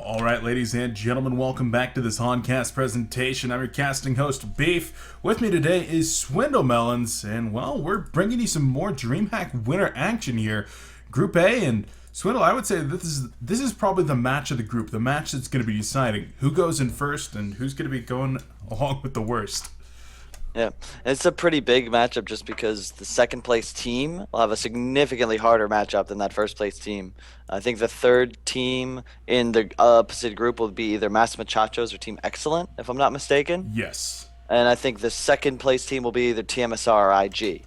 All right, ladies and gentlemen, welcome back to this Honcast presentation. I'm your casting host, Beef. With me today is Swindle Melons, and well, we're bringing you some more DreamHack winner action here. Group A, and Swindle, I would say this is probably the match of the group, the match that's going to be deciding who goes in first and who's going to be going along with the worst. Yeah, it's a pretty big matchup just because the second place team will have a significantly harder matchup than that first place team. I think the third team in the opposite group will be either Mass Machachos or Team Excellent, if I'm not mistaken. Yes. And I think the second place team will be either TMSR or IG.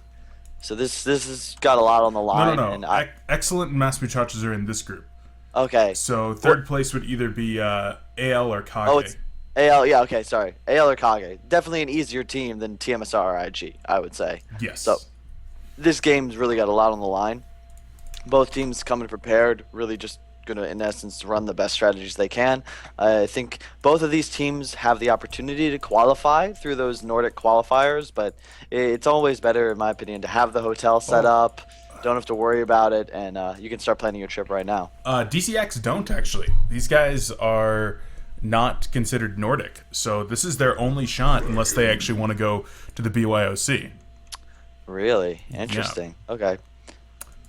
So this has got a lot on the line. No. Excellent and Mass Muchachos are in this group. Okay. So third place would either be AL or Kage. Oh, it's AL, yeah, okay, sorry. AL or Kage. Definitely an easier team than TMSR or IG, I would say. Yes. So this game's really got a lot on the line. Both teams coming prepared, really just going to, in essence, run the best strategies they can. I think both of these teams have the opportunity to qualify through those Nordic qualifiers, but it's always better, in my opinion, to have the hotel set up. Don't have to worry about it, and you can start planning your trip right now. DCX don't, actually. These guys are not considered Nordic, so this is their only shot unless they actually want to go to the BYOC. Really? Interesting. Yeah. Okay.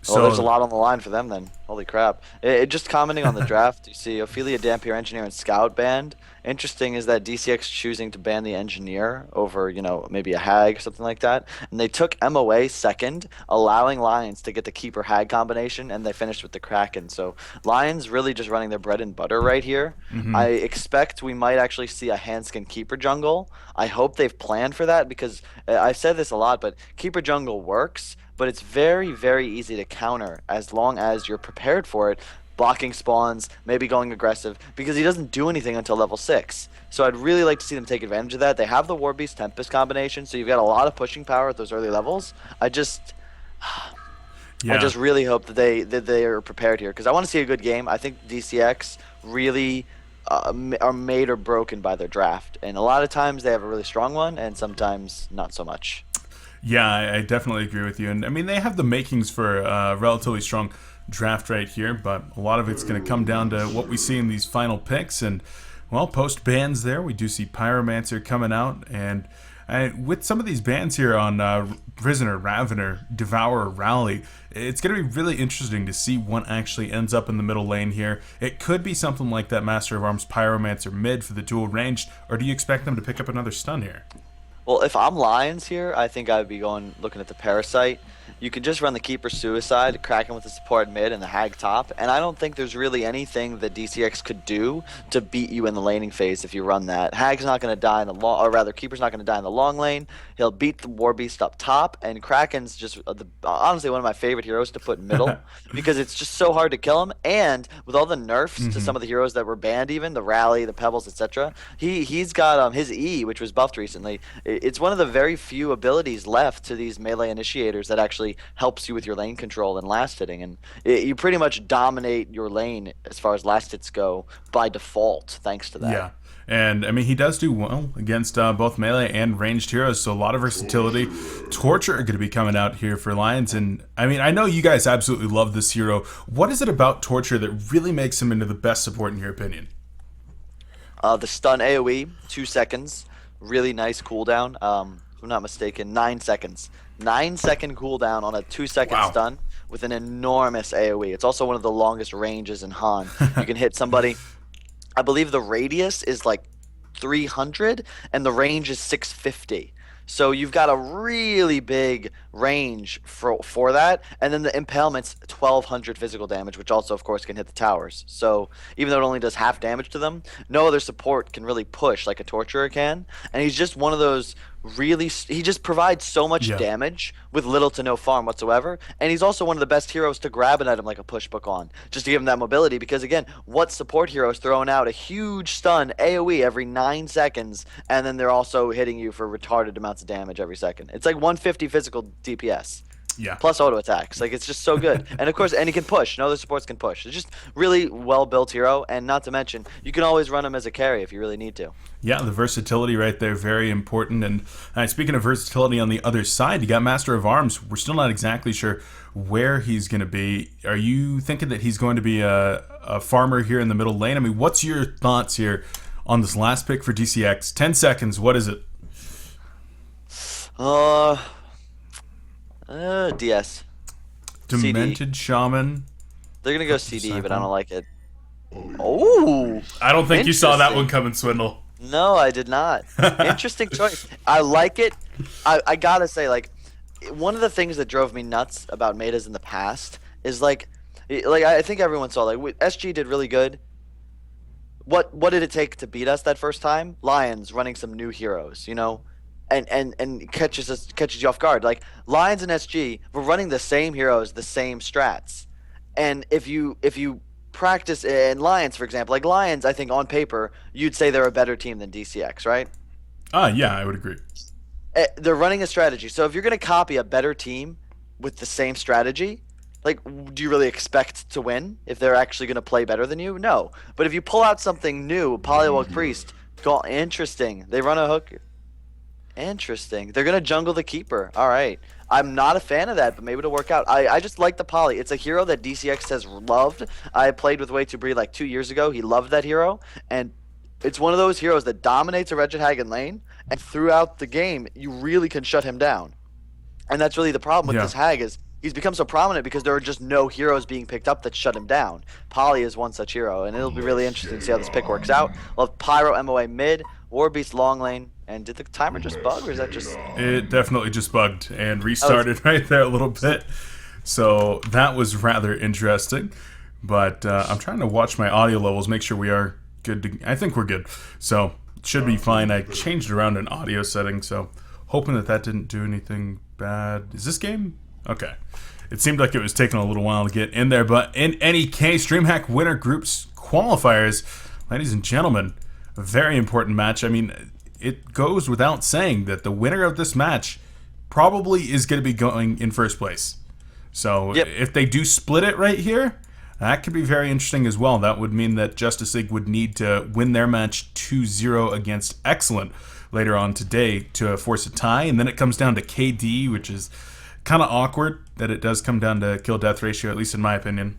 So, well, there's a lot on the line for them then. Holy crap. Just commenting on the draft, you see Ophelia Dampier Engineer and Scout banned. Interesting is that DCX choosing to ban the Engineer over, maybe a Hag or something like that. And they took MOA second, allowing Lions to get the Keeper Hag combination, and they finished with the Kraken. So Lions really just running their bread and butter right here. Mm-hmm. I expect we might actually see a Handskin Keeper jungle. I hope they've planned for that because I've said this a lot, but Keeper jungle works. But it's very, very easy to counter as long as you're prepared for it, blocking spawns, maybe going aggressive, because he doesn't do anything until level 6. So I'd really like to see them take advantage of that. They have the War Beast Tempest combination, so you've got a lot of pushing power at those early levels. I just really hope that they are prepared here, because I want to see a good game. I think DCX really are made or broken by their draft, and a lot of times they have a really strong one, and sometimes not so much. Yeah, I definitely agree with you. And I mean, they have the makings for a relatively strong draft right here, but a lot of it's going to come down to what we see in these final picks. And, well, post bans there, we do see Pyromancer coming out. And with some of these bans here on Prisoner, Ravener, Devourer, Rally, it's going to be really interesting to see what actually ends up in the middle lane here. It could be something like that Master of Arms Pyromancer mid for the dual ranged, or do you expect them to pick up another stun here? Well, if I'm Lions here, I think I would be looking at the Parasite. You could just run the Keeper Suicide, Kraken with the support mid, and the Hag top, and I don't think there's really anything that DCX could do to beat you in the laning phase if you run that. Hag's not going to die in the long, or rather, Keeper's not going to die in the long lane. He'll beat the War Beast up top, and Kraken's just honestly one of my favorite heroes to put in middle because it's just so hard to kill him. And with all the nerfs to some of the heroes that were banned, even the Rally, the Pebbles, etc., he's got his E, which was buffed recently. It's one of the very few abilities left to these melee initiators that actually helps you with your lane control and last hitting, and you pretty much dominate your lane as far as last hits go by default thanks to that. Yeah, and I mean he does do well against both melee and ranged heroes, so a lot of versatility. Torture are going to be coming out here for Lions, and I mean I know you guys absolutely love this hero. What is it about Torture that really makes him into the best support in your opinion? The stun AoE, 2 seconds, really nice cooldown. If I'm not mistaken, 9 seconds. 9-second cooldown on a 2-second stun with an enormous AoE. It's also one of the longest ranges in Han. You can hit somebody. I believe the radius is like 300 and the range is 650. So you've got a really big range for that, and then the impalement's 1200 physical damage, which also of course can hit the towers. So even though it only does half damage to them, no other support can really push like a Torturer can, and he's just one of those he just provides so much damage with little to no farm whatsoever, and he's also one of the best heroes to grab an item like a push book on, just to give him that mobility, because again, what support hero is throwing out a huge stun AoE every 9 seconds, and then they're also hitting you for retarded amounts of damage every second? It's like 150 physical DPS. Yeah. plus auto attacks. Like, it's just so good. And of course, and he can push. No other supports can push. It's just really well built hero, and not to mention, you can always run him as a carry if you really need to. Yeah, the versatility right there, very important. And speaking of versatility on the other side, you got Master of Arms. We're still not exactly sure where he's going to be. Are you thinking that he's going to be a farmer here in the middle lane? I mean, what's your thoughts here on this last pick for DCX? 10 seconds, what is it? DS. Demented Shaman. They're gonna go CD, but I don't like it. Oh, I don't think you saw that one coming, Swindle. no, I did not. Interesting choice. I like it. I gotta say, like, one of the things that drove me nuts about metas in the past is like I think everyone saw, like, SG did really good. What did it take to beat us that first time? Lions running some new heroes, you know, and catches you off guard. Like, Lions and SG were running the same heroes, the same strats, and if you practice in Lions, for example, like Lions, I think on paper you'd say they're a better team than DCX, right? Yeah, I would agree. They're running a strategy. So if you're going to copy a better team with the same strategy, like, do you really expect to win if they're actually going to play better than you? No. But if you pull out something new, Polywog Priest, interesting. They run a hook. Interesting. They're going to jungle the Keeper. All right. I'm not a fan of that, but maybe it'll work out. I just like the Poly. It's a hero that DCX has loved. I played with Way Too Bree like 2 years ago. He loved that hero. And it's one of those heroes that dominates a Wretched Hag in lane, and throughout the game, you really can shut him down. And that's really the problem with this Hag, is he's become so prominent because there are just no heroes being picked up that shut him down. Poly is one such hero, and it'll be really interesting to see how this pick works out. We'll have Pyro MOA mid, Warbeast long lane, and did the timer just bug, or is that just... It definitely just bugged and restarted right there a little bit. So that was rather interesting. But I'm trying to watch my audio levels, make sure we are good. I think we're good. So it should be fine. I changed around an audio setting, so hoping that didn't do anything bad. Is this game? Okay. It seemed like it was taking a little while to get in there, but in any case, DreamHack winner groups qualifiers, ladies and gentlemen, a very important match. I mean, it goes without saying that the winner of this match probably is going to be going in first place. So if they do split it right here, that could be very interesting as well. That would mean that Justice League would need to win their match 2-0 against Excellent later on today to force a tie, and then it comes down to KD, which is kind of awkward that it does come down to kill-death ratio, at least in my opinion.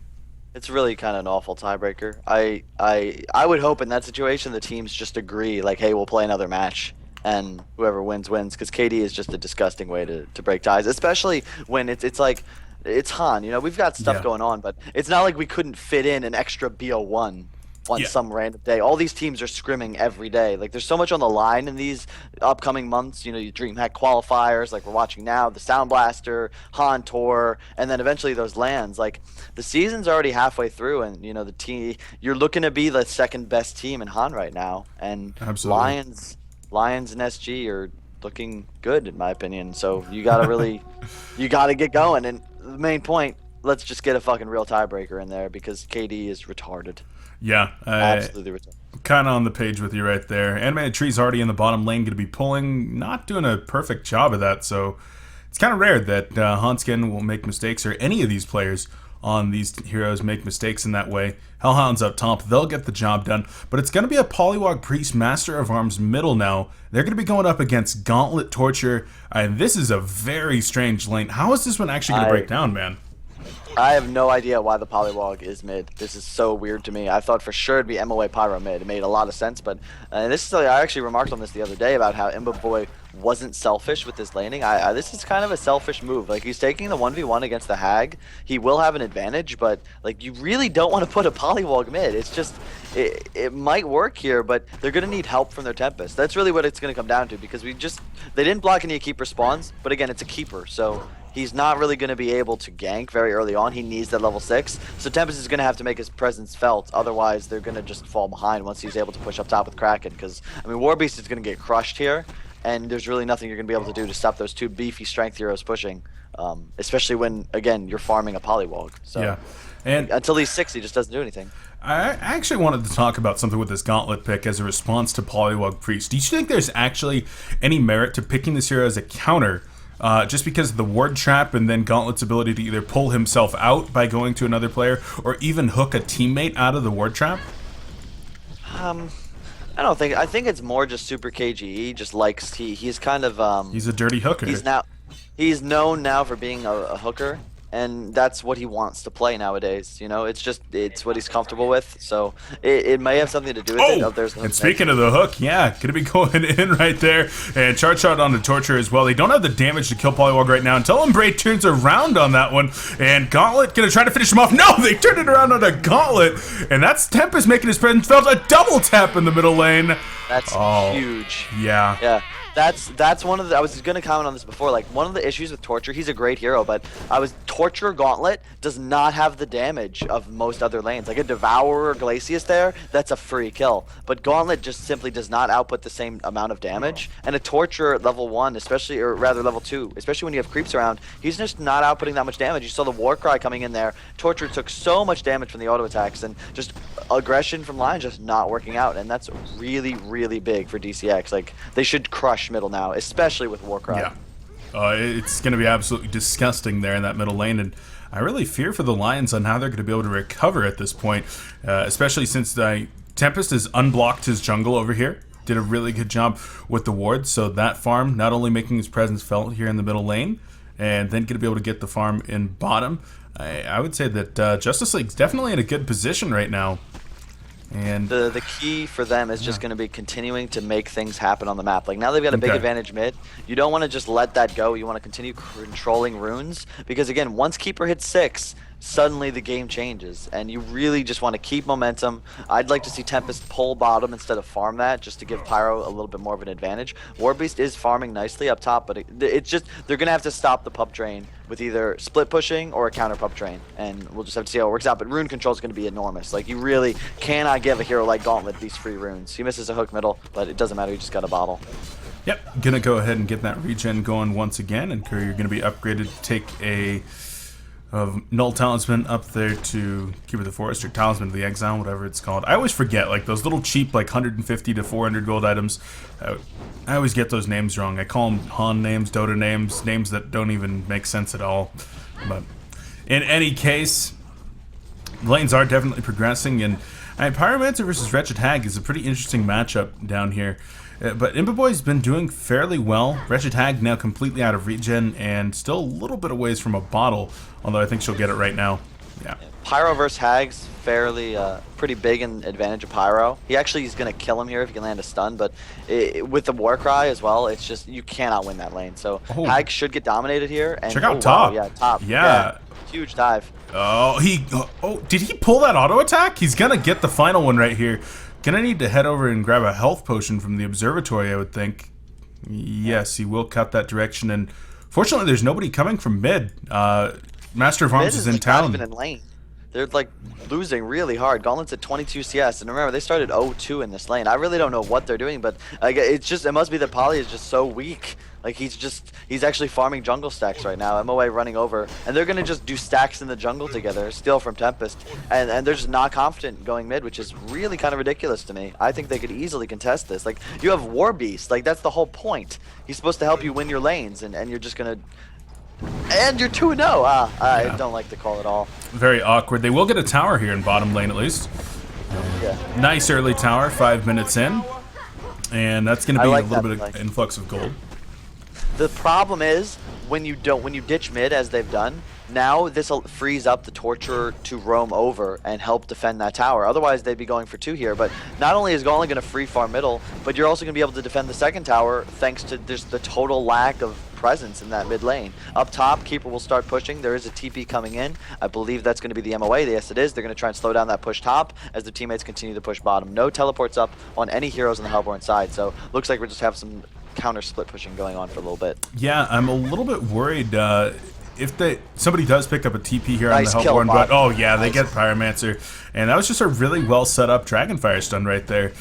It's really kind of an awful tiebreaker. I would hope in that situation the teams just agree, like, hey, we'll play another match, and whoever wins, because KD is just a disgusting way to break ties, especially when it's like, it's Han, you know, we've got stuff going on, but it's not like we couldn't fit in an extra BO1 on some random day. All these teams are scrimming every day. Like, there's so much on the line in these upcoming months. You know, you DreamHack qualifiers, like we're watching now, the Sound Blaster, Han Tour, and then eventually those lands. Like, the season's already halfway through, and, you know, the team, you're looking to be the second best team in Han right now. And Lions and SG are looking good, in my opinion. So you gotta really, you gotta get going. And the main point, let's just get a fucking real tiebreaker in there, because KD is retarded. Yeah, absolutely retarded. Kind of on the page with you right there. Animated Tree's already in the bottom lane, going to be pulling, not doing a perfect job of that, so it's kind of rare that Hanskin will make mistakes, or any of these players on these heroes make mistakes in that way. Hellhound's up top, they'll get the job done, but it's going to be a Polywog Priest Master of Arms middle now. They're going to be going up against Gauntlet Torture, and this is a very strange lane. How is this one actually going to break down, man? I have no idea why the Polywog is mid. This is so weird to me. I thought for sure it'd be MOA Pyro mid. It made a lot of sense, but this is, I actually remarked on this the other day about how Imba Boy wasn't selfish with his laning. This is kind of a selfish move. Like, he's taking the 1v1 against the Hag. He will have an advantage, but, like, you really don't want to put a Polywog mid. It's just, it might work here, but they're going to need help from their Tempest. That's really what it's going to come down to, because they didn't block any Keeper spawns, but again, it's a Keeper, so he's not really going to be able to gank very early on. He needs that level 6. So Tempest is going to have to make his presence felt. Otherwise, they're going to just fall behind once he's able to push up top with Kraken. Because, I mean, Warbeast is going to get crushed here. And there's really nothing you're going to be able to do to stop those two beefy strength heroes pushing. Especially when, again, you're farming a Polywog. So, yeah. And until he's 6, he just doesn't do anything. I actually wanted to talk about something with this Gauntlet pick as a response to Polywog Priest. Do you think there's actually any merit to picking this hero as a counter just because of the ward trap and then Gauntlet's ability to either pull himself out by going to another player or even hook a teammate out of the ward trap? I don't think. I think it's more just Super KGE. Just likes he's kind of He's a dirty hooker. He's known now for being a hooker, and that's what he wants to play nowadays. You know, it's what he's comfortable with. So it may have something to do with it. Oh, there's and speaking of the hook, yeah, gonna be going in right there, and charge shot on the Torture as well. They don't have the damage to kill Polywog right now until Umbraid turns around on that one, and Gauntlet gonna try to finish him off. No, they turned it around on a Gauntlet, and that's Tempest making his presence felt. A double tap in the middle lane. That's huge. Yeah. Yeah. That's one of the. I was gonna comment on this before. Like, one of the issues with Torture, he's a great hero, but Torture Gauntlet does not have the damage of most other lanes. Like a Devourer or Glacius there, that's a free kill. But Gauntlet just simply does not output the same amount of damage. And a Torture at level 1, especially, or rather level 2, especially when you have creeps around, he's just not outputting that much damage. You saw the Warcry coming in there. Torture took so much damage from the auto attacks, and just aggression from line just not working out. And that's really, really big for DCX. Like, they should crush middle now, especially with Warcry. Yeah. It's going to be absolutely disgusting there in that middle lane, and I really fear for the Lions on how they're going to be able to recover at this point, especially since Tempest has unblocked his jungle over here. Did a really good job with the ward, so that farm not only making his presence felt here in the middle lane, and then going to be able to get the farm in bottom. I would say that Justice League's definitely in a good position right now. And the key for them is just going to be continuing to make things happen on the map. Like, now they've got a big advantage mid. You don't want to just let that go. You want to continue controlling runes, because again, once Keeper hits 6, suddenly the game changes, and you really just want to keep momentum. I'd like to see Tempest pull bottom instead of farm that, just to give Pyro a little bit more of an advantage. Warbeast is farming nicely up top, but it's just, they're going to have to stop the pup drain with either split pushing or a counter pup drain, and we'll just have to see how it works out. But rune control is going to be enormous. Like, you really cannot give a hero like Gauntlet these free runes. He misses a hook middle, but it doesn't matter, he just got a bottle. Yep, gonna go ahead and get that regen going once again, and Courier gonna be upgraded to take a Null Talisman up there to Keeper of the Forest, or Talisman of the Exile, whatever it's called. I always forget, like, those little cheap, like, 150 to 400 gold items. I always get those names wrong. I call them Han names, Dota names, names that don't even make sense at all. But in any case, lanes are definitely progressing, and Pyromancer versus Wretched Hag is a pretty interesting matchup down here. But Imbaboy's been doing fairly well. Wretched Hag now completely out of regen and still a little bit of ways from a bottle, although I think she'll get it right now. Yeah. Pyro versus Hag's fairly pretty big in advantage of Pyro. He actually is going to kill him here if he can land a stun, but with the Warcry as well, it's just, you cannot win that lane. So Hag should get dominated here. And check out top. Wow, yeah, top. Yeah. Huge dive. Oh, did he pull that auto attack? He's going to get the final one right here. Gonna need to head over and grab a health potion from the observatory, I would think. Yes, he will cut that direction, and fortunately there's nobody coming from mid. Master of Arms is in town. Not even in lane. They're like losing really hard. Gauntlet's at 22 CS, and remember, they started 0-2 in this lane. I really don't know what they're doing, but it must be that Poly is just so weak. Like, he's actually farming jungle stacks right now. MOA running over, and they're gonna just do stacks in the jungle together, steal from Tempest, and they're just not confident going mid, which is really kind of ridiculous to me. I think they could easily contest this. Like, you have Warbeast, like, that's the whole point. He's supposed to help you win your lanes, and you're just gonna. And you're 2-0. I don't like the call at all. Very awkward. They will get a tower here in bottom lane at least. Nice early tower, 5 minutes in, and that's gonna be a little bit of influx of gold. The problem is when you ditch mid, as they've done, now this frees up the Torturer to roam over and help defend that tower. Otherwise, they'd be going for 2 here. But not only is Gauntlet going to free farm middle, but you're also going to be able to defend the second tower thanks to just the total lack of presence in that mid lane. Up top, Keeper will start pushing. There is a TP coming in. I believe that's going to be the MOA. Yes, it is. They're going to try and slow down that push top as their teammates continue to push bottom. No teleports up on any heroes on the Hellborn side, so looks like we'll just have some counter split pushing going on for a little bit. Yeah, I'm a little bit worried if somebody does pick up a TP here on the Hellborn, but oh yeah, they get Pyromancer, and that was just a really well set up Dragonfire stun right there.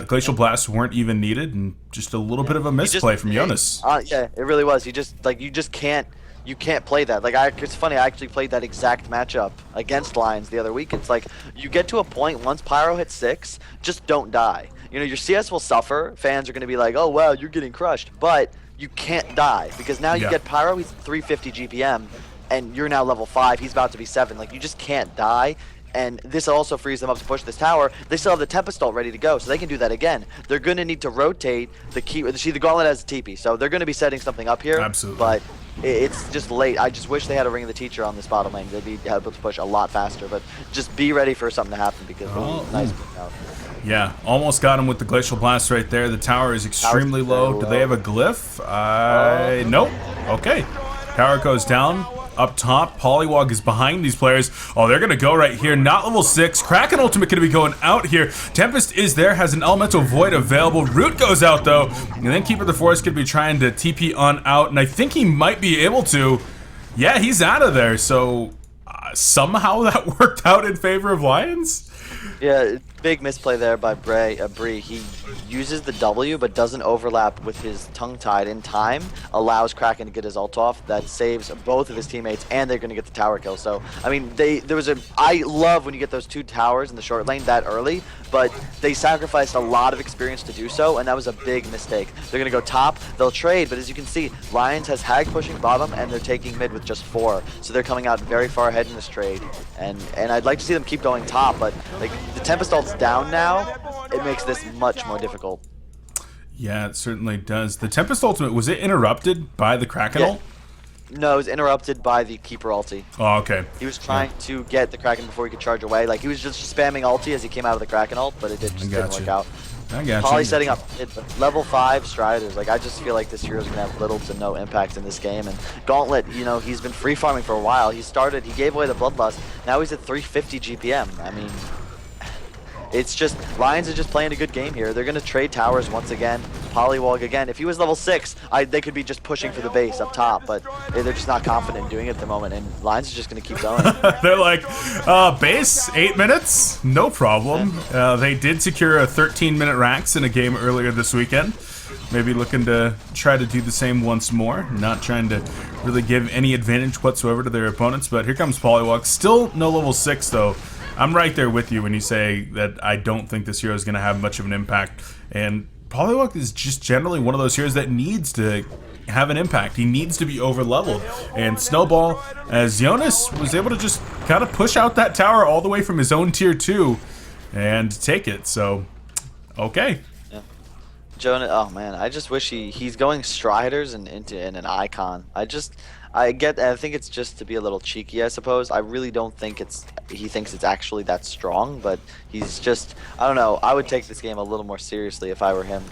Glacial Blasts weren't even needed, and just a little bit of a misplay from Jonas. Yeah, it really was. You just can't play that. Like, it's funny, I actually played that exact matchup against Lions the other week. It's like, you get to a point, once Pyro hits 6, just don't die. You know, your CS will suffer. Fans are going to be like, oh, wow, you're getting crushed. But you can't die because now you get Pyro. He's 350 GPM, and you're now level 5. He's about to be 7. Like, you just can't die. And this also frees them up to push this tower. They still have the Tempest ult ready to go, so they can do that again. They're going to need to rotate the key. See, the Gauntlet has a TP, so they're going to be setting something up here. Absolutely. But it's just late. I just wish they had a Ring of the Teacher on this bottom lane. They'd be able to push a lot faster. But just be ready for something to happen because nice out. Yeah, almost got him with the Glacial Blast right there. The tower is extremely low. Do they have a glyph? Nope. Okay. Tower goes down. Up top, Polywog is behind these players. Oh, they're going to go right here. Not level 6. Kraken Ultimate going to be going out here. Tempest is there, has an Elemental Void available. Root goes out, though. And then Keeper of the Forest could be trying to TP on out. And I think he might be able to. Yeah, he's out of there. So somehow that worked out in favor of Lions. Yeah, big misplay there by Bree. He uses the W but doesn't overlap with his tongue-tied in time, allows Kraken to get his ult off. That saves both of his teammates, and they're going to get the tower kill. So, I mean, I love when you get those 2 towers in the short lane that early, but they sacrificed a lot of experience to do so, and that was a big mistake. They're going to go top, they'll trade, but as you can see, Lions has Hag pushing bottom, and they're taking mid with just 4. So they're coming out very far ahead in this trade, and I'd like to see them keep going top, but like the Tempest ult's down now, it makes this much more difficult. Yeah, it certainly does. The Tempest Ultimate, was it interrupted by the Kraken ult? No, it was interrupted by the Keeper ulti. Oh, okay. He was trying to get the Kraken before he could charge away. Like, he was just spamming ulti as he came out of the Kraken ult, but it just didn't work out. I got Poly setting up level 5 Striders. Like, I just feel like this hero's gonna have little to no impact in this game. And Gauntlet, you know, he's been free farming for a while. He gave away the Bloodlust. Now he's at 350 GPM. I mean, it's just, Lions are just playing a good game here. They're going to trade towers once again. Polywog again. If he was level 6, they could be just pushing for the base up top, but they're just not confident in doing it at the moment, and Lions is just going to keep going. They're like, base, 8 minutes? No problem. They did secure a 13-minute Rax in a game earlier this weekend. Maybe looking to try to do the same once more. Not trying to really give any advantage whatsoever to their opponents, but here comes Polywog. Still no level 6, though. I'm right there with you when you say that I don't think this hero is going to have much of an impact. And Polywog is just generally one of those heroes that needs to have an impact. He needs to be over-leveled. And Snowball, as Jonas was able to just kind of push out that tower all the way from his own tier 2 and take it. So, okay. Yeah. Jonas, oh man, I just wish he's going Striders and into an Icon. I think it's just to be a little cheeky, I suppose. I really don't think he thinks it's actually that strong, but he's just, I don't know, I would take this game a little more seriously if I were him.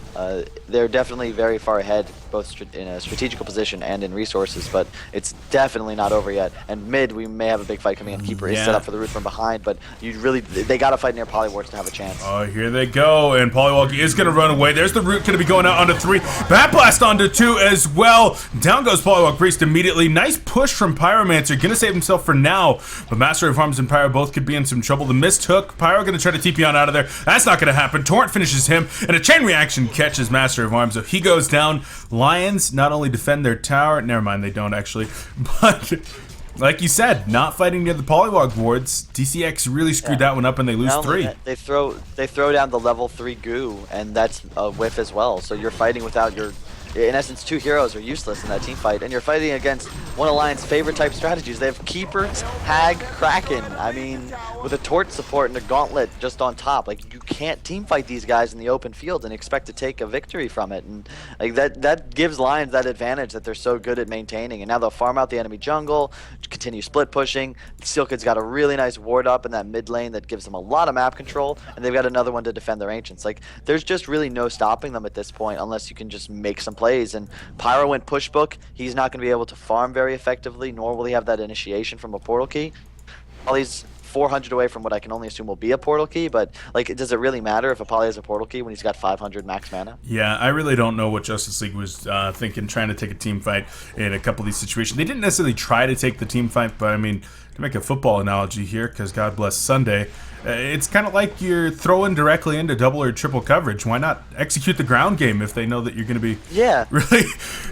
They're definitely very far ahead, both in a strategical position and in resources, but it's definitely not over yet. And mid, we may have a big fight coming in. Keeper is set up for the root from behind, but they gotta fight near Polywards to have a chance. Oh, here they go, and Polywog is gonna run away. There's the root gonna be going out onto 3. Bat Blast onto 2 as well. Down goes Polywog Priest immediately. Nice push from Pyromancer, gonna save himself for now, but Master of Arms and Pyro both could be in some trouble. The missed hook, Pyro gonna try to TP on out of there. That's not gonna happen. Torrent finishes him, and a chain reaction catches Master of Arms, so he goes down. Lions not only defend their tower, never mind, they don't actually, but like you said, not fighting near the Polywog wards. DCX really screwed that one up, and they lose 3. They throw down the level 3 goo, and that's a whiff as well. So you're fighting without your, in essence, 2 heroes are useless in that team fight, and you're fighting against one of Lion's favorite type strategies. They have Keepers, Hag, Kraken. I mean, with a Torch support and a Gauntlet just on top, like, you can't team fight these guys in the open field and expect to take a victory from it. And like that gives Lions that advantage that they're so good at maintaining. And now they'll farm out the enemy jungle, continue split pushing. Steel Kid's got a really nice ward up in that mid lane that gives them a lot of map control, and they've got another one to defend their Ancients. Like, there's just really no stopping them at this point unless you can just make some plays. And Pyro went push book. He's not going to be able to farm very effectively, nor will he have that initiation from a portal key. Poly's 400 away from what I can only assume will be a portal key, but like, does it really matter if a Poly has a portal key when he's got 500 max mana? Yeah, I really don't know what Justice League was thinking, trying to take a team fight in a couple of these situations. They didn't necessarily try to take the team fight, but I mean, to make a football analogy here, because God bless Sunday, it's kind of like you're throwing directly into double or triple coverage. Why not execute the ground game if they know that you're going to be really,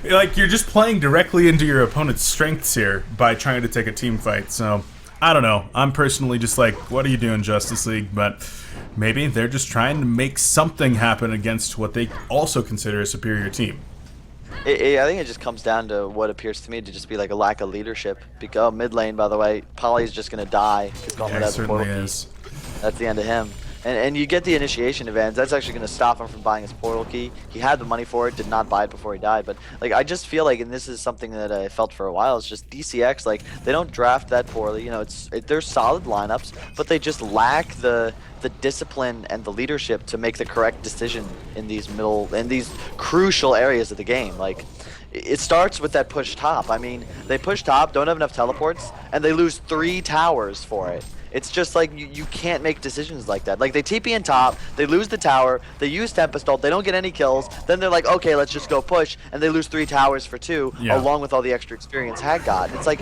like, you're just playing directly into your opponent's strengths here by trying to take a team fight. So I don't know. I'm personally just like, what are you doing, Justice League? But maybe they're just trying to make something happen against what they also consider a superior team. I think it just comes down to what appears to me to just be like a lack of leadership. Because mid lane, by the way, Polly's just gonna die because Yeah, Gauntlet he has a portal certainly key. is. That's the end of him. And you get the initiation advantage. That's actually going to stop him from buying his portal key. He had the money for it, did not buy it before he died. But like, I just feel like, and this is something that I felt for a while, it's just DCX, like, they don't draft that poorly. You know, they're solid lineups, but they just lack the discipline and the leadership to make the correct decision in these crucial areas of the game. Like, it starts with that push top. I mean, they push top, don't have enough teleports, and they lose 3 towers for it. It's just like you can't make decisions like that. Like they TP in top, they lose the tower, they use Tempest ult, they don't get any kills, then they're like, okay, let's just go push, and they lose 3 towers for 2, along with all the extra experience Hag got. It's like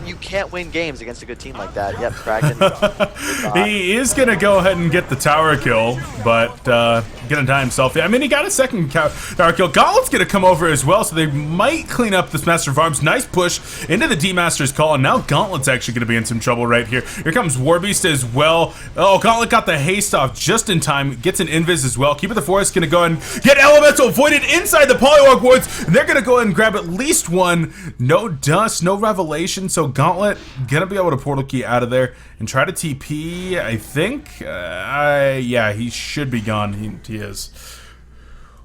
you can't win games against a good team like that. Yep, Kraken. He is gonna go ahead and get the tower kill, but gonna die himself. I mean, he got a second tower kill. Gauntlet's gonna come over as well, so they might clean up this Master of Arms. Nice push into the D-Master's call, and now Gauntlet's actually gonna be in some trouble right here. Here comes Warbeast as well. Oh, Gauntlet got the haste off just in time. Gets an invis as well. Keeper of the Forest gonna go ahead and get Elemental avoided inside the Polywog wards. And they're gonna go ahead and grab at least one. No dust, no revelation. So Gauntlet gonna be able to portal key out of there and try to TP. I think. Yeah, he should be gone. He is.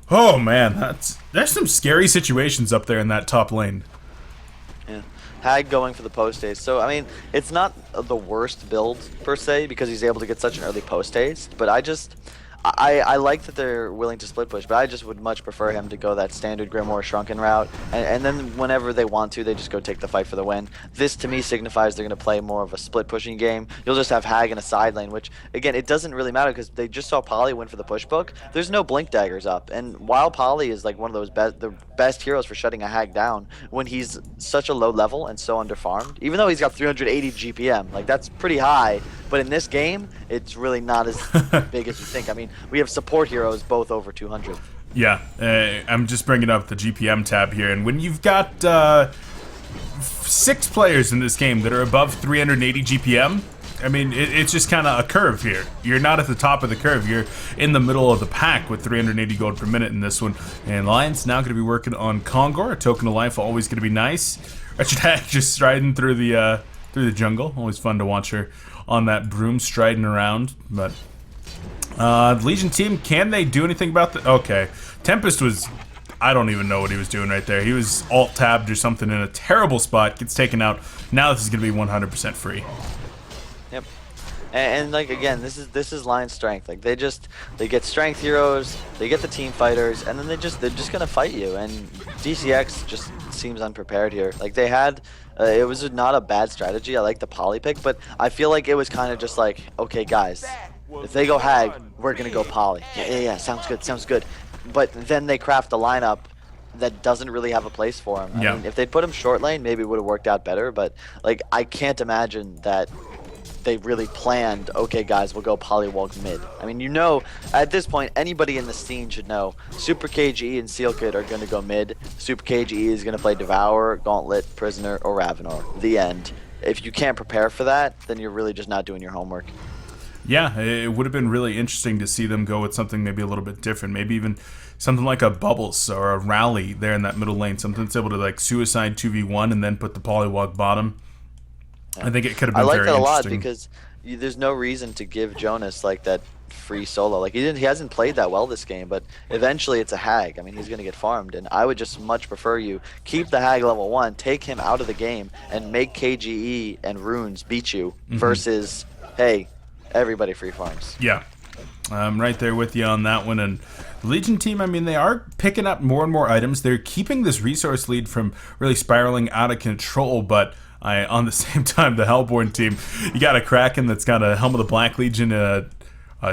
Oh man, there's some scary situations up there in that top lane. Yeah. Hag going for the post haste. So, I mean, it's not the worst build, per se, because he's able to get such an early post haste, but I like that they're willing to split push, but I just would much prefer him to go that standard Grimoire Shrunken route, and then whenever they want to, they just go take the fight for the win. This, to me, signifies they're going to play more of a split pushing game. You'll just have Hag in a side lane, which, again, it doesn't really matter because they just saw Polly win for the push book. There's no Blink Daggers up, and while Polly is like one of those the best heroes for shutting a Hag down, when he's such a low level and so underfarmed, even though he's got 380 GPM, like that's pretty high, but in this game, it's really not as big as you think. I mean, we have support heroes both over 200. Yeah, I'm just bringing up the GPM tab here, and when you've got 6 players in this game that are above 380 GPM, I mean, it's just kind of a curve here. You're not at the top of the curve. You're in the middle of the pack with 380 gold per minute in this one. And Lion's now going to be working on Kongor. A token of life, always going to be nice. Wretched Hag just striding through the jungle. Always fun to watch her on that broom striding around. But the Legion team, can they do anything about the... Okay, Tempest was... I don't even know what he was doing right there. He was alt-tabbed or something in a terrible spot. Gets taken out. Now this is going to be 100% free. Yep. And like again, this is Lion's strength. Like they get strength heroes, they get the team fighters, and then they're just gonna fight you. And DCX just seems unprepared here. Like they had, it was not a bad strategy. I like the poly pick, but I feel like it was kind of just like, okay guys, if they go Hag, we're gonna go poly. Yeah, sounds good. But then they craft a lineup that doesn't really have a place for him. I mean, if they'd put him short lane, maybe it would have worked out better. But like, I can't imagine that they really planned, okay guys, we'll go Polywog mid. I mean, you know, at this point, anybody in the scene should know Super KGE and Seal Kid are going to go mid. Super KGE is going to play Devourer, Gauntlet, Prisoner, or Ravenor. The end. If you can't prepare for that, then you're really just not doing your homework. Yeah, it would have been really interesting to see them go with something maybe a little bit different. Maybe even something like a Bubbles or a Rally there in that middle lane. Something that's able to like suicide 2v1 and then put the Polywog bottom. I think it could have been very interesting. I like that a lot because there's no reason to give Jonas like that free solo. Like he hasn't played that well this game, but eventually it's a Hag. I mean, he's going to get farmed, and I would just much prefer you keep the Hag level 1, take him out of the game, and make KGE and Runes beat you versus, hey, everybody free farms. Yeah. I'm right there with you on that one. And the Legion team, I mean, they are picking up more and more items. They're keeping this resource lead from really spiraling out of control, but on the same time, the Hellborn team, you got a Kraken that's got a Helm of the Black Legion, a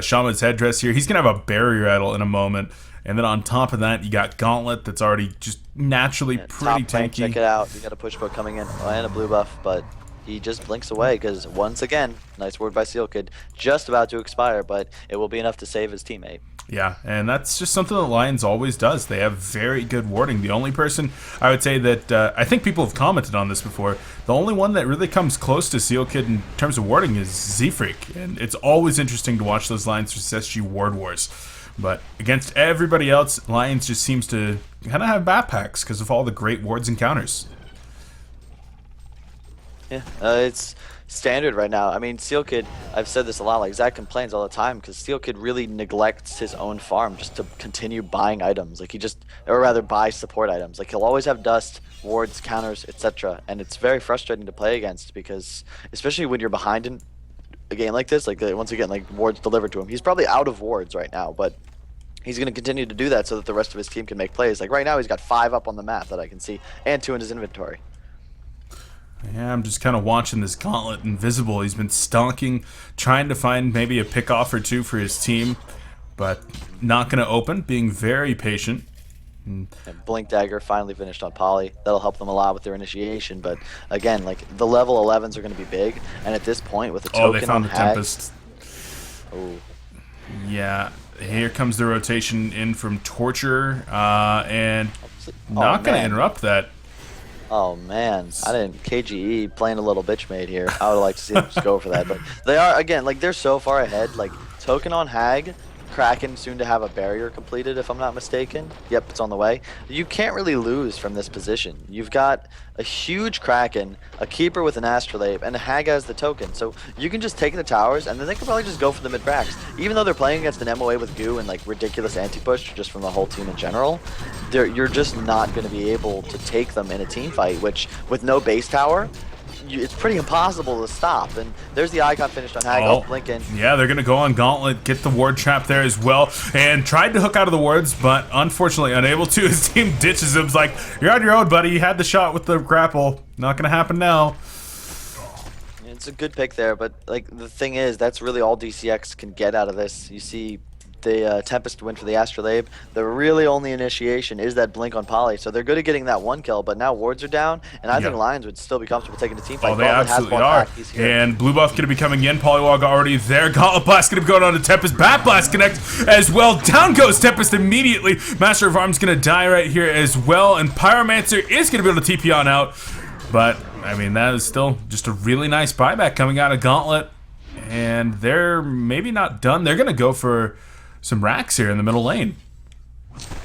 Shaman's Headdress here. He's going to have a Barrier Idol in a moment. And then on top of that, you got Gauntlet that's already just naturally pretty tanky. Check it out. You got a push book coming in and a blue buff, but he just blinks away because once again, nice word by Seal Kid, just about to expire, but it will be enough to save his teammate. Yeah, and that's just something that Lions always does. They have very good warding. The only person I would say that I think people have commented on this before, the only one that really comes close to Seal Kid in terms of warding is Z-Freak, and it's always interesting to watch those Lions vs SG ward wars. But against everybody else, Lions just seems to kind of have backpacks because of all the great wards and counters. Yeah, it's standard right now. I mean, Steel Kid, I've said this a lot, like Zach complains all the time because Steel Kid really neglects his own farm just to continue buying items. Like he just, or rather buy support items. Like he'll always have dust, wards, counters, etc. And it's very frustrating to play against because, especially when you're behind in a game like this, like once again, like wards delivered to him. He's probably out of wards right now, but he's going to continue to do that so that the rest of his team can make plays. Like right now, he's got 5 up on the map that I can see and 2 in his inventory. Yeah, I'm just kind of watching this gauntlet invisible. He's been stalking, trying to find maybe a pick-off or 2 for his team, but not going to open, being very patient. And Blink Dagger finally finished on Poly. That'll help them a lot with their initiation, but again, like the level 11s are going to be big, and at this point with a token they found on the Hag, Tempest. Oh. Yeah, here comes the rotation in from Torture, and not going to interrupt that. Oh man, I didn't. KGE playing a little bitch made here. I would like to see them just go for that, but they are again like they're so far ahead. Like token on Hag, Kraken soon to have a barrier completed if I'm not mistaken. Yep, it's on the way. You can't really lose from this position. You've got a huge Kraken, a keeper with an Astrolabe, and a Hag has the token. So you can just take the towers, and then they can probably just go for the mid-brax. Even though they're playing against an MOA with goo and like ridiculous anti-push just from the whole team in general, you're just not going to be able to take them in a team fight, which with no base tower, it's pretty impossible to stop. And there's the icon finished on Hag. Oh, Lincoln. Yeah, they're going to go on Gauntlet, get the ward trap there as well, and tried to hook out of the wards, but unfortunately unable to. His team ditches him. It's like, you're on your own, buddy. You had the shot with the grapple. Not going to happen now. It's a good pick there, but like the thing is, that's really all DCX can get out of this. You see the Tempest win for the Astrolabe. The really only initiation is that Blink on Poly, so they're good at getting that 1 kill, but now wards are down, and I think Lions would still be comfortable taking the team fight. Oh, they absolutely are. And Blue Buff going to be coming in. Polywog already there. Gauntlet Blast going to be going on to Tempest. Bat Blast connect as well. Down goes Tempest immediately. Master of Arms going to die right here as well, and Pyromancer is going to be able to TP on out. But, I mean, that is still just a really nice buyback coming out of Gauntlet. And they're maybe not done. They're going to go for some racks here in the middle lane.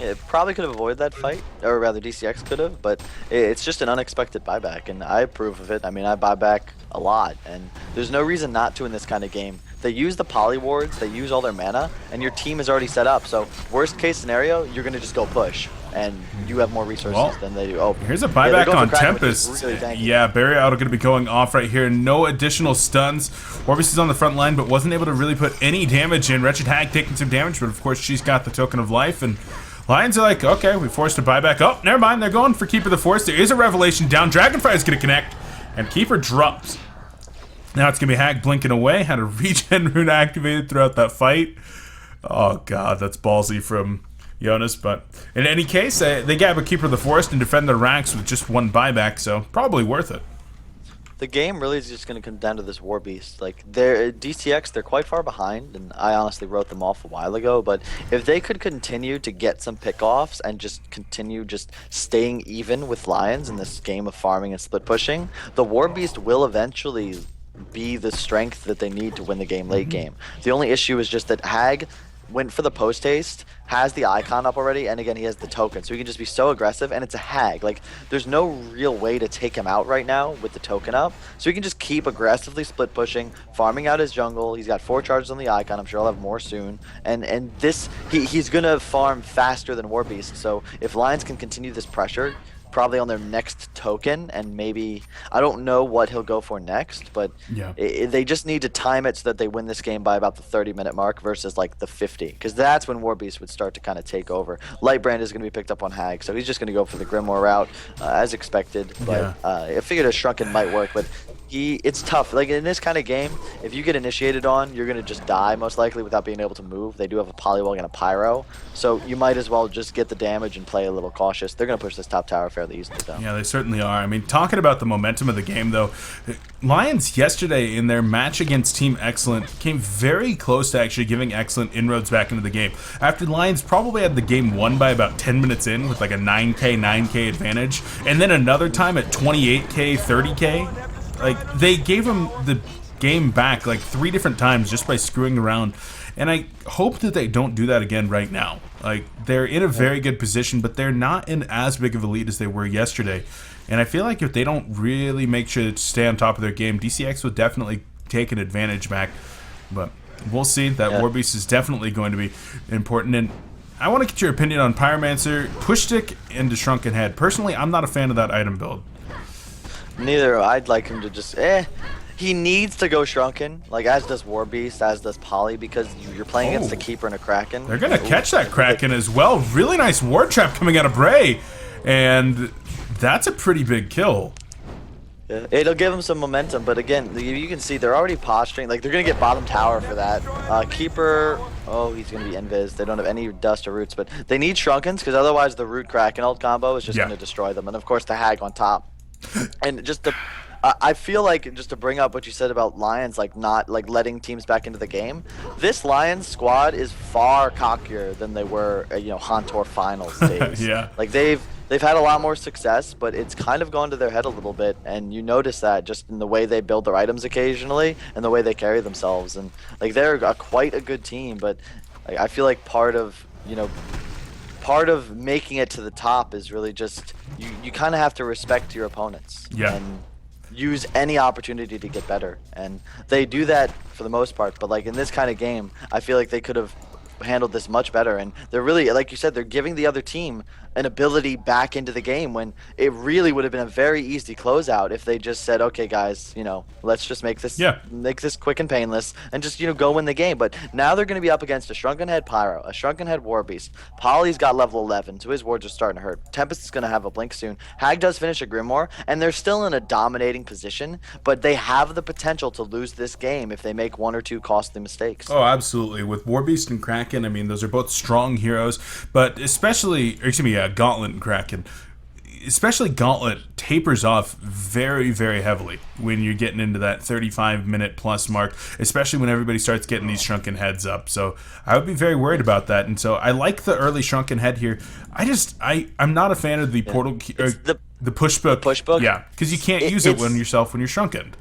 Yeah, it probably could have avoided that fight, or rather DCX could have, but it's just an unexpected buyback, and I approve of it. I mean, I buy back a lot, and there's no reason not to in this kind of game. They use the poly wards, they use all their mana, and your team is already set up, so worst case scenario, you're going to just go push, and you have more resources than they do. Oh, here's a buyback on Tempest. Really yeah, Barrier Auto going to be going off right here. No additional stuns. Orbeez is on the front line, but wasn't able to really put any damage in. Wretched Hag taking some damage, but of course she's got the Token of Life, and Lions are like, okay, we forced a buyback. Oh, never mind, they're going for Keeper the Force. There is a Revelation down. Dragonfire is going to connect, and Keeper drops. Now it's going to be Hag blinking away. Had a regen rune activated throughout that fight. Oh, God, that's ballsy from Jonas. But in any case, they grab a Keeper of the Forest and defend their ranks with just 1 buyback, so probably worth it. The game really is just going to come down to this War Beast. Like, DCX, they're quite far behind, and I honestly wrote them off a while ago, but if they could continue to get some pickoffs and just continue just staying even with Lions in this game of farming and split pushing, the War Beast will eventually be the strength that they need to win the game late game. The only issue is just that Hag went for the post haste, has the icon up already, and again he has the token, so he can just be so aggressive, and it's a Hag. Like, there's no real way to take him out right now with the token up, so he can just keep aggressively split pushing, farming out his jungle. He's got 4 charges on the icon. I'm sure I'll have more soon, and this he's gonna farm faster than Warbeast. So if Lions can continue this pressure, probably on their next token, and maybe I don't know what he'll go for next, but they just need to time it so that they win this game by about the 30-minute mark versus like the 50, because that's when Warbeast would start to kind of take over. Lightbrand is going to be picked up on Hag, so he's just going to go for the Grimoire route as expected, but I figured a Shrunken might work, but it's tough. Like, in this kind of game, if you get initiated on, you're going to just die most likely without being able to move. They do have a Polywog and a Pyro, so you might as well just get the damage and play a little cautious. They're going to push this top tower fairly easily, though. Yeah, they certainly are. I mean, talking about the momentum of the game, though, Lions yesterday in their match against Team Excellent came very close to actually giving Excellent inroads back into the game. After Lions probably had the game won by about 10 minutes in with like a 9k advantage, and then another time at 28k, 30k. Like, they gave them the game back like 3 different times just by screwing around. And I hope that they don't do that again right now. Like, they're in a very good position, but they're not in as big of a lead as they were yesterday. And I feel like if they don't really make sure to stay on top of their game, DCX will definitely take an advantage back. But we'll see. That War Beast is definitely going to be important. And I want to get your opinion on Pyromancer, Push Stick, into Shrunken Head. Personally, I'm not a fan of that item build. Neither. I'd like him to just he needs to go Shrunken, like as does War Beast, as does Poly, because you're playing against a Keeper and a Kraken. They're gonna catch that Kraken as well. Really nice Ward Trap coming out of Bray, and that's a pretty big kill. Yeah, it'll give them some momentum, but again, you can see they're already posturing. Like, they're gonna get bottom tower for that. Keeper, he's gonna be invis. They don't have any dust or roots, but they need Shrunkens because otherwise the root Kraken ult combo is just gonna destroy them. And of course the Hag on top. And just to I feel like, just to bring up what you said about Lions, like not like letting teams back into the game, this Lions squad is far cockier than they were, Hontor finals days. Yeah. Like they've had a lot more success, but it's kind of gone to their head a little bit, and you notice that just in the way they build their items occasionally and the way they carry themselves. And like they're quite a good team, but like, I feel like part of making it to the top is really just you kind of have to respect your opponents. Yeah. And use any opportunity to get better, and they do that for the most part. But like in this kind of game, I feel like they could have handled this much better, and they're really, like you said, they're giving the other team an ability back into the game when it really would have been a very easy closeout if they just said, okay guys, let's just make this quick and painless and just go win the game. But now they're going to be up against a Shrunken Head Pyro, a Shrunken Head War Beast. Poly's got level 11, so his wards are starting to hurt. Tempest is going to have a blink soon. Hag does finish a Grimoire, and they're still in a dominating position, but they have the potential to lose this game if they make 1 or 2 costly mistakes. Oh, absolutely. With War Beast and Kraken, I mean, those are both strong heroes, but Gauntlet and Kraken. Especially Gauntlet tapers off very, very heavily when you're getting into that 35-minute plus mark, especially when everybody starts getting these Shrunken Heads up. So I would be very worried about that. And so I like the early Shrunken Head here. I'm not a fan of the portal the push book. Yeah, because you can't use it when you're shrunken.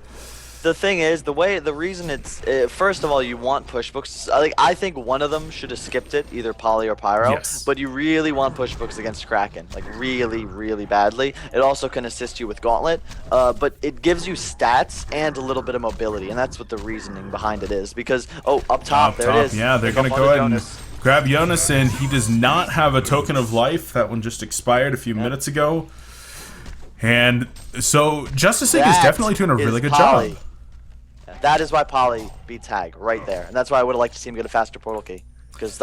The thing is, the reason it's first of all, you want push books. I think one of them should have skipped it, either Poly or Pyro. Yes. But you really want push books against Kraken, like really, really badly. It also can assist you with Gauntlet, but it gives you stats and a little bit of mobility, and that's what the reasoning behind it is. Because up top, there it is. Yeah, they're gonna go ahead and grab Jonas, and he does not have a token of life. That one just expired a few minutes ago. And so Justice League is definitely doing a really good job. That is why Poly beats Hag right there, and that's why I would have liked to see him get a faster portal key. Because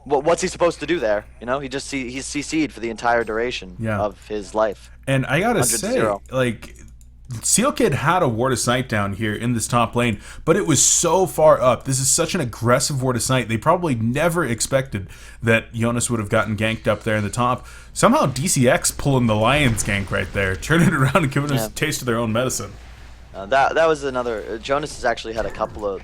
what's he supposed to do there? He just he's CC'd for the entire duration of his life. And I gotta say, Seal Kid had a Ward of Sight down here in this top lane, but it was so far up. This is such an aggressive Ward of Sight. They probably never expected that Jonas would have gotten ganked up there in the top. Somehow DCX pulling the Lions gank right there, turning it around and giving us a taste of their own medicine. That was another. Jonas has actually had a couple of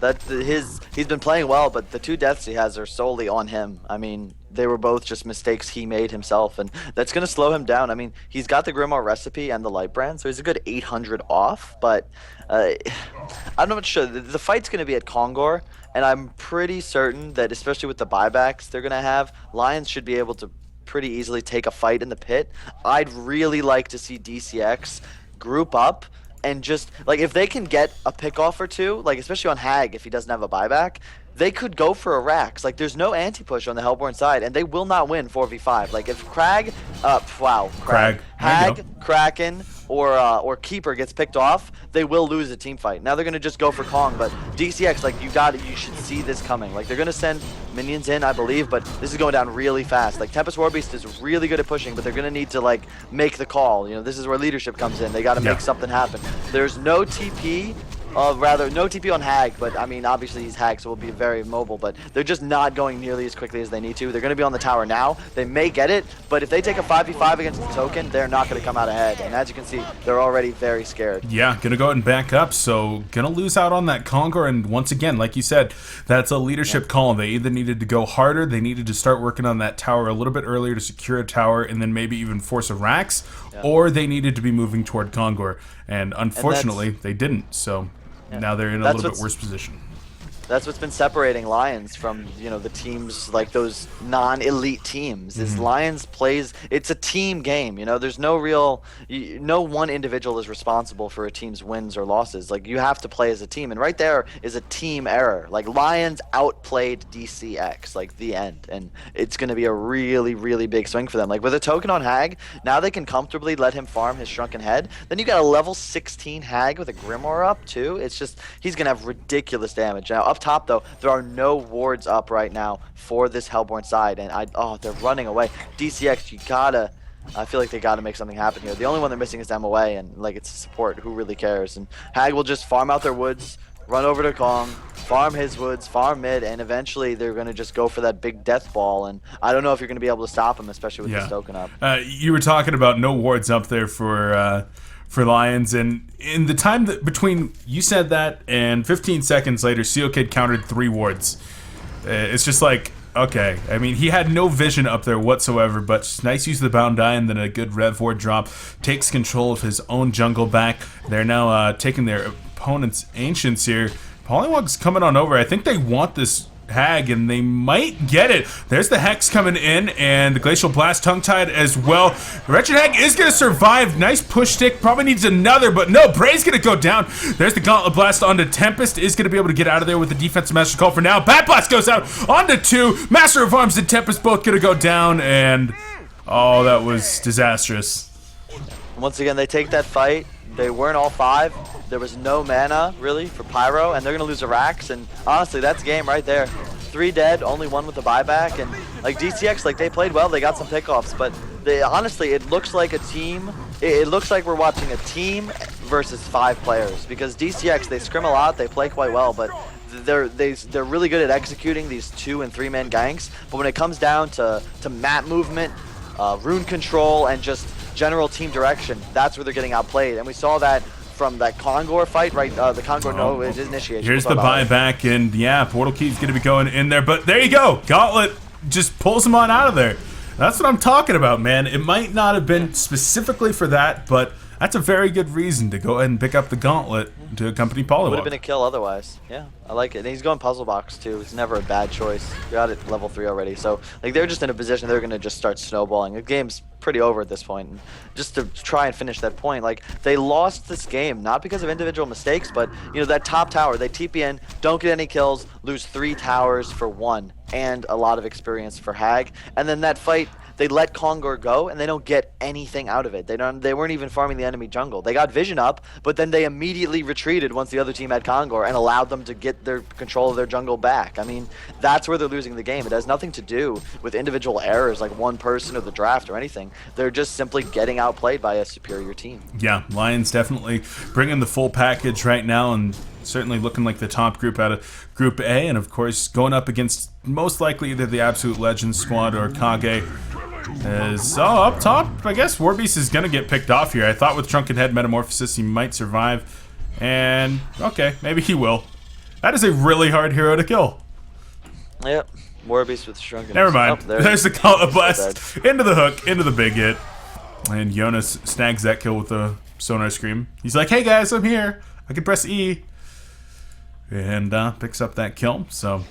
he's been playing well, but the 2 deaths he has are solely on him. I mean, they were both just mistakes he made himself, and that's going to slow him down. I mean, he's got the Grimoire recipe and the Light Brand, so he's a good 800 off, but I'm not sure. The fight's going to be at Kongor, and I'm pretty certain that, especially with the buybacks they're going to have, Lions should be able to pretty easily take a fight in the pit. I'd really like to see DCX group up and just, if they can get a pick off or 2, especially on Hag if he doesn't have a buyback, they could go for a Rax. There's no anti-push on the Hellborn side, and they will not win 4v5. If Hag, Kraken, or Keeper gets picked off, they will lose a team fight. Now they're gonna just go for Kong, but DCX, you should see this coming. They're gonna send minions in, I believe, but this is going down really fast. Tempest Warbeast is really good at pushing, but they're gonna need to make the call. This is where leadership comes in. They gotta make something happen. There's no TP. No TP on Hag, but I mean, obviously he's Hag, so will be very mobile, but they're just not going nearly as quickly as they need to. They're going to be on the tower now. They may get it, but if they take a 5v5 against the token, they're not going to come out ahead. And as you can see, they're already very scared. Yeah, going to go ahead and back up, so going to lose out on that Kongor, and once again, like you said, that's a leadership call. They either needed to go harder, they needed to start working on that tower a little bit earlier to secure a tower, and then maybe even force a Rax, or they needed to be moving toward Kongor, and unfortunately, they didn't, so... now they're in a little bit worse position. That's what's been separating Lions from, you know, the teams like those non-elite teams. Is Lions plays, it's a team game, you know. There's no real, no one individual is responsible for a team's wins or losses. Like, you have to play as a team, and right there is a team error. Like, Lions outplayed DCX, like the end, and it's going to be a really, really big swing for them. Like, with a token on Hag, now they can comfortably let him farm his Shrunken Head. Then you got a level 16 Hag with a Grimoire up too. It's just, he's going to have ridiculous damage. Now, up top though, there are no wards up right now for this Hellborn side, and they're running away. DCX, you gotta, I feel like they gotta make something happen here. The only one they're missing is MOA, and like, it's support. Who really cares? And Hag will just farm out their woods, run over to Kong, farm his woods, farm mid, and eventually they're gonna just go for that big death ball. And I don't know if you're gonna be able to stop him, especially with this token up. You were talking about no wards up there for Lions, and in the time that between you said that and 15 seconds later, Seal Kid countered 3 wards. It's just like, okay. I mean, he had no vision up there whatsoever, but just nice use of the Bound Eye and then a good Rev Ward drop. Takes control of his own jungle back. They're now taking their opponent's Ancients here. Pollywog's coming on over. I think they want this Hag, and they might get it. There's the Hex coming in, and the Glacial Blast tongue-tied as well. Wretched Hag is going to survive. Nice push stick. Probably needs another, but no, Bray's going to go down. There's the Gauntlet Blast onto Tempest. Is going to be able to get out of there with the Defensive Master Call for now. Bat Blast goes out onto 2. Master of Arms and Tempest both going to go down, and oh, that was disastrous. Once again, they take that fight. They weren't all 5. There was no mana, really, for Pyro, and they're going to lose a Rax, and honestly, that's game right there. 3 dead, only 1 with the buyback, and like DCX, like they played well, they got some pickoffs, but they, honestly, it looks like a team, it looks like we're watching a team versus 5 players, because DCX, they scrim a lot, they play quite well, but they're really good at executing these 2- and 3-man ganks, but when it comes down to map movement, rune control, and just general team direction, that's where they're getting outplayed, and we saw that from that Kongor fight, right? The Kongor, it is initiation. Here's the buyback, and yeah, Portal Key's going to be going in there, but there you go. Gauntlet just pulls him on out of there. That's what I'm talking about, man. It might not have been specifically for that, but that's a very good reason to go ahead and pick up the Gauntlet to accompany Polywog. Would have been a kill otherwise. Yeah, I like it. And he's going Puzzle Box too. It's never a bad choice. Got it level 3 already. So like they're just in a position they're going to just start snowballing. The game's pretty over at this point. And just to try and finish that point, like they lost this game not because of individual mistakes, but you know that top tower, they TP in, don't get any kills, lose 3 towers for 1, and a lot of experience for Hag. And then that fight, they let Kongor go, and they don't get anything out of it. They weren't even farming the enemy jungle. They got vision up, but then they immediately retreated once the other team had Kongor and allowed them to get their control of their jungle back. I mean, that's where they're losing the game. It has nothing to do with individual errors like one person or the draft or anything. They're just simply getting outplayed by a superior team. Yeah, Lions definitely bringing the full package right now, and certainly looking like the top group out of Group A, and of course going up against most likely either the Absolute Legends squad or Kage. Up top, I guess Warbeast is gonna get picked off here. I thought with Shrunken Head Metamorphosis he might survive, and okay, maybe he will. That is a really hard hero to kill. Yep, Warbeast with Shrunken. Never mind. There's the Gauntlet Blast into the hook, into the big hit, and Jonas snags that kill with the Sonar Scream. He's like, "Hey guys, I'm here. I can press E," and picks up that kill. So.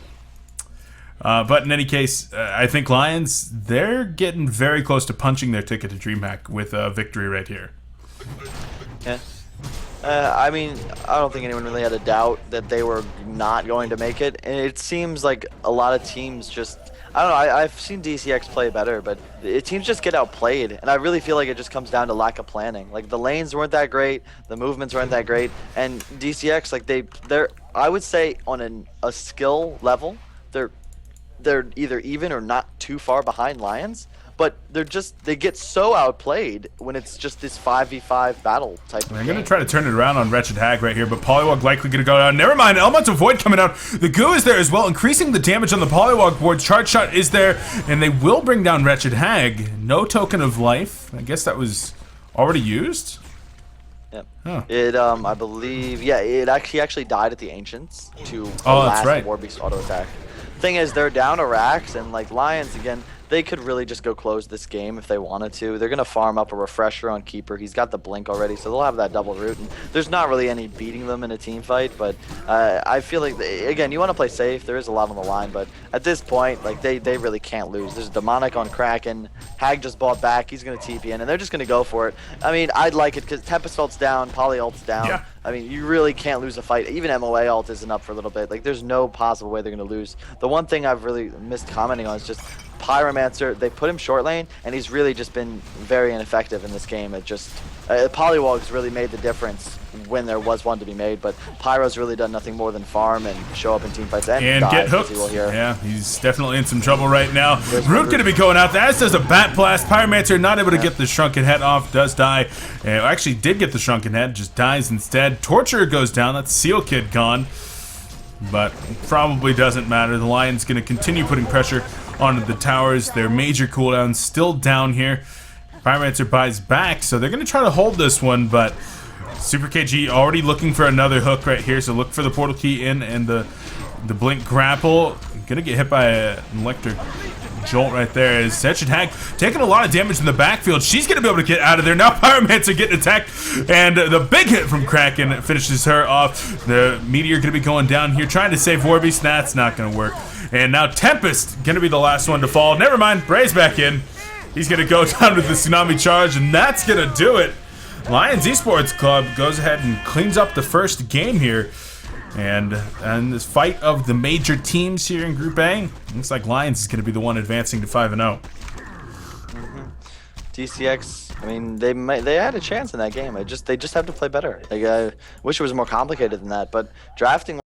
But in any case, I think Lions, they're getting very close to punching their ticket to DreamHack with a victory right here. Yeah. I mean, I don't think anyone really had a doubt that they were not going to make it. And it seems like a lot of teams just, I don't know, I've seen DCX play better, but teams just get outplayed. And I really feel like it just comes down to lack of planning. Like, the lanes weren't that great, the movements weren't that great, and DCX, like, they're I would say on a skill level, they're either even or not too far behind Lions, but they get so outplayed when it's just this 5v5 battle type of game. They're going to try to turn it around on Wretched Hag right here, but Polywog likely going to go down. Never mind, Elemental Void coming out. The Goo is there as well, increasing the damage on the Polywog board. Charge Shot is there, and they will bring down Wretched Hag. No Token of Life. I guess that was already used? Yep. Huh. It, I believe, yeah, it actually died at the Ancients to that's right. Warbeast auto attack. Thing is, they're down to Rax, and like Lions again, they could really just go close this game if they wanted to. They're going to farm up a refresher on Keeper. He's got the blink already, so they'll have that double root. And there's not really any beating them in a team fight, but I feel like, again, you want to play safe. There is a lot on the line, but at this point, like they really can't lose. There's Demonic on Kraken. Hag just bought back. He's going to TP in, and they're just going to go for it. I mean, I'd like it because Tempest ult's down, Poly ult's down. Yeah. I mean, you really can't lose a fight. Even MOA ult isn't up for a little bit. Like, there's no possible way they're going to lose. The one thing I've really missed commenting on is just Pyromancer. They put him short lane, and he's really just been very ineffective in this game. It just Polywog's really made the difference when there was one to be made, but Pyro's really done nothing more than farm and show up in team fights and die, get hooked. as he will here. Yeah, he's definitely in some trouble right now. Root going to be going out there, as does a Bat Blast. Pyromancer not able to get the Shrunken Head off, does die. Actually did get the Shrunken Head, just dies instead. Torturer goes down, that's Seal Kid gone. But probably doesn't matter. The Lion's going to continue putting pressure onto the towers. Their major cooldown still down here. Pyromancer buys back, so they're going to try to hold this one, but Super KG already looking for another hook right here, so look for the portal key in and the blink grapple. Gonna get hit by an electric jolt right there. Is Hag taking a lot of damage in the backfield. She's gonna be able to get out of there. Now Pyromancer getting attacked, and the big hit from Kraken finishes her off. The Meteor gonna be going down here, trying to save Warbeast. That's not gonna work. And now Tempest gonna be the last one to fall. Never mind, Bray's back in. He's gonna go down with the Tsunami Charge, and that's gonna do it. Lions Esports Club goes ahead and cleans up the first game here. And this fight of the major teams here in Group A, looks like Lions is going to be the one advancing to 5-0. DCX, I mean, they had a chance in that game. They just have to play better. Like, I wish it was more complicated than that, but drafting